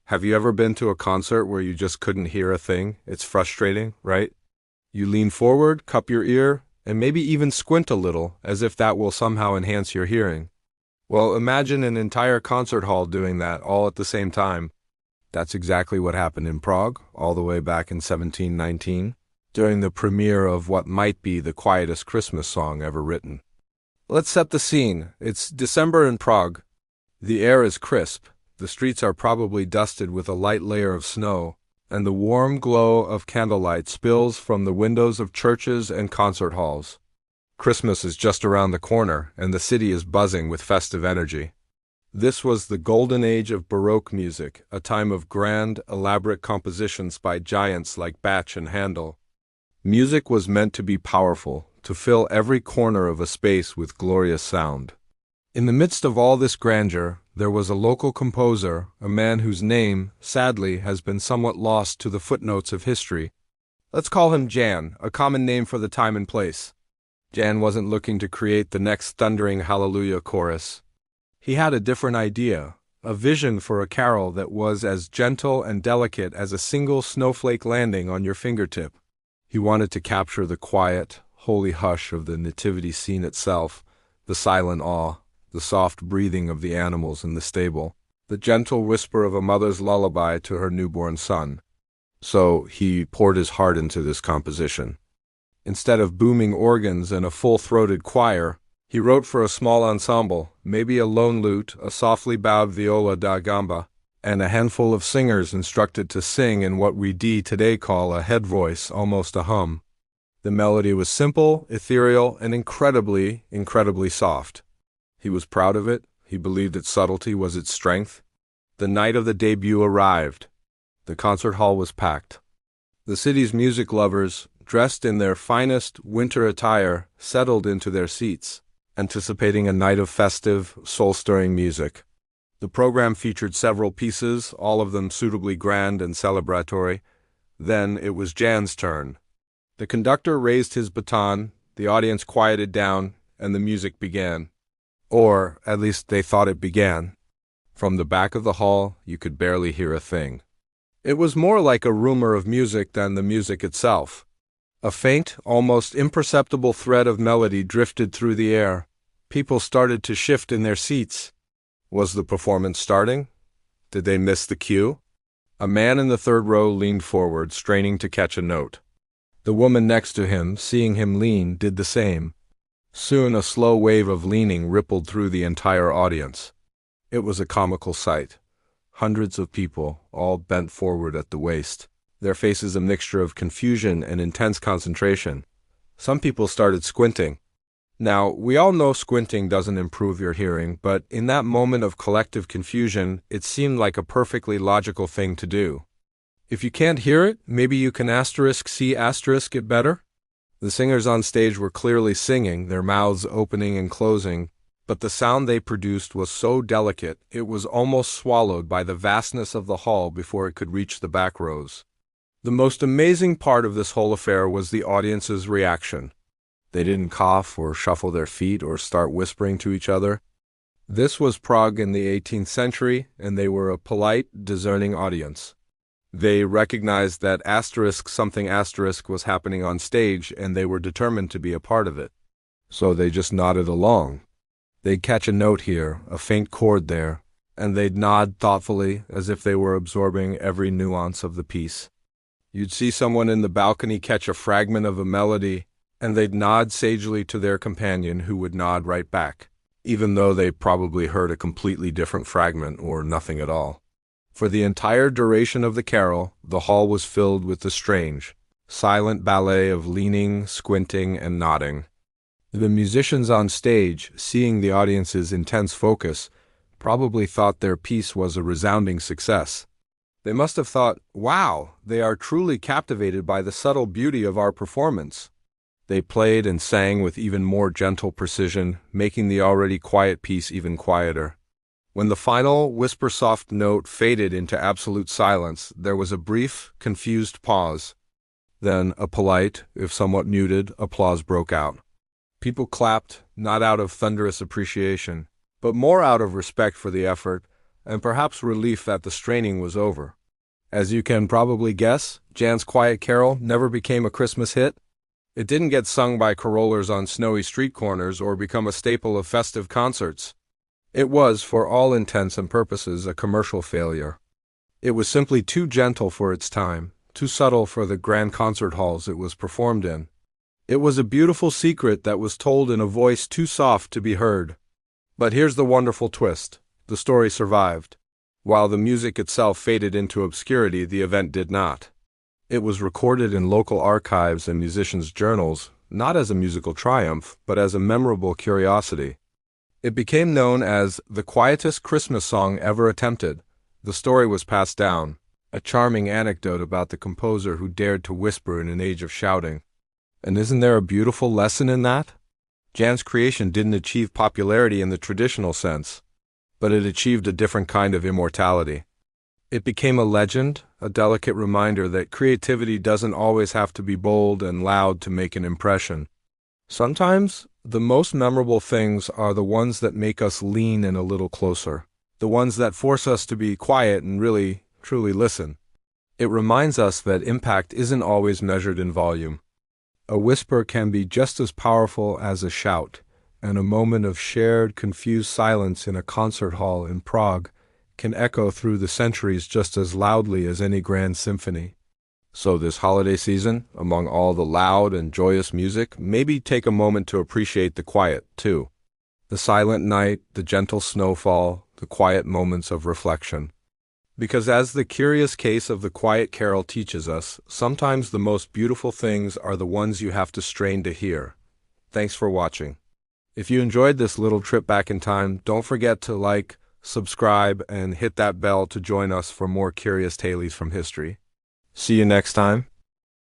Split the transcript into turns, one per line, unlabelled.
Have you ever been to a concert where you just couldn't hear a thing? It's frustrating, right? You lean forward, cup your ear, and maybe even squint a little, as if that will somehow enhance your hearing. Well, imagine an entire concert hall doing that all at the same time. That's exactly what happened in Prague, all the way back in 1719, during the premiere of what might be the quietest Christmas song ever written. Let's set the scene. It's December in Prague. The air is crisp, the streets are probably dusted with a light layer of snow, and the warm glow of candlelight spills from the windows of churches and concert halls. Christmas is just around the corner, and the city is buzzing with festive energy. This was the golden age of Baroque music, a time of grand, elaborate compositions by giants like Bach and Handel. Music was meant to be powerful, to fill every corner of a space with glorious sound. In the midst of all this grandeur, there was a local composer, a man whose name, sadly, has been somewhat lost to the footnotes of history. Let's call him Jan, a common name for the time and place. Jan wasn't looking to create the next thundering hallelujah chorus. He had a different idea, a vision for a carol that was as gentle and delicate as a single snowflake landing on your fingertip. He wanted to capture the quiet, holy hush of the nativity scene itself, the silent awe, the soft breathing of the animals in the stable, the gentle whisper of a mother's lullaby to her newborn son. So he poured his heart into this composition. Instead of booming organs and a full-throated choir, he wrote for a small ensemble, maybe a lone lute, a softly bowed viola da gamba, and a handful of singers instructed to sing in what we today call a head voice, almost a hum. The melody was simple, ethereal, and incredibly soft. He was proud of it. He believed its subtlety was its strength. The night of the debut arrived. The concert hall was packed. The city's music lovers, dressed in their finest winter attire, settled into their seats, anticipating a night of festive, soul-stirring music. The program featured several pieces, all of them suitably grand and celebratory. Then it was Jan's turn. The conductor raised his baton, the audience quieted down, and the music began. Or, at least they thought it began. From the back of the hall, you could barely hear a thing. It was more like a rumor of music than the music itself. A faint, almost imperceptible thread of melody drifted through the air. People started to shift in their seats. Was the performance starting? Did they miss the cue? A man in the third row leaned forward, straining to catch a note. The woman next to him, seeing him lean, did the same. Soon a slow wave of leaning rippled through the entire audience. It was a comical sight. Hundreds of people, all bent forward at the waist, their faces a mixture of confusion and intense concentration. Some people started squinting. Now, we all know squinting doesn't improve your hearing, but in that moment of collective confusion, it seemed like a perfectly logical thing to do. If you can't hear it, maybe you can *C* it better? The singers on stage were clearly singing, their mouths opening and closing, but the sound they produced was so delicate it was almost swallowed by the vastness of the hall before it could reach the back rows. The most amazing part of this whole affair was the audience's reaction. They didn't cough or shuffle their feet or start whispering to each other. This was Prague in the 18th century, and they were a polite, discerning audience. They recognized that something was happening on stage, and they were determined to be a part of it. So they just nodded along. They'd catch a note here, a faint chord there, and they'd nod thoughtfully as if they were absorbing every nuance of the piece. You'd see someone in the balcony catch a fragment of a melody, and they'd nod sagely to their companion, who would nod right back, even though they probably heard a completely different fragment or nothing at all. For the entire duration of the carol, the hall was filled with the strange, silent ballet of leaning, squinting, and nodding. The musicians on stage, seeing the audience's intense focus, probably thought their piece was a resounding success. They must have thought, "Wow, they are truly captivated by the subtle beauty of our performance." They played and sang with even more gentle precision, making the already quiet piece even quieter. When the final, whisper-soft note faded into absolute silence, there was a brief, confused pause. Then a polite, if somewhat muted, applause broke out. People clapped, not out of thunderous appreciation, but more out of respect for the effort, and perhaps relief that the straining was over. As you can probably guess, Jan's Quiet Carol never became a Christmas hit. It didn't get sung by carollers on snowy street corners or become a staple of festive concerts. It was, for all intents and purposes, a commercial failure. It was simply too gentle for its time, too subtle for the grand concert halls it was performed in. It was a beautiful secret that was told in a voice too soft to be heard. But here's the wonderful twist. The story survived. While the music itself faded into obscurity, the event did not. It was recorded in local archives and musicians' journals, not as a musical triumph, but as a memorable curiosity. It became known as the quietest Christmas song ever attempted. The story was passed down, a charming anecdote about the composer who dared to whisper in an age of shouting. And isn't there a beautiful lesson in that? Jan's creation didn't achieve popularity in the traditional sense, but it achieved a different kind of immortality. It became a legend, a delicate reminder that creativity doesn't always have to be bold and loud to make an impression. Sometimes, the most memorable things are the ones that make us lean in a little closer, the ones that force us to be quiet and really, truly listen. It reminds us that impact isn't always measured in volume. A whisper can be just as powerful as a shout, and a moment of shared, confused silence in a concert hall in Prague can echo through the centuries just as loudly as any grand symphony. So this holiday season, among all the loud and joyous music, maybe take a moment to appreciate the quiet, too. The silent night, the gentle snowfall, the quiet moments of reflection. Because as the curious case of the Quiet Carol teaches us, sometimes the most beautiful things are the ones you have to strain to hear. Thanks for watching. If you enjoyed this little trip back in time, don't forget to like, subscribe, and hit that bell to join us for more curious tales from history. See you next time.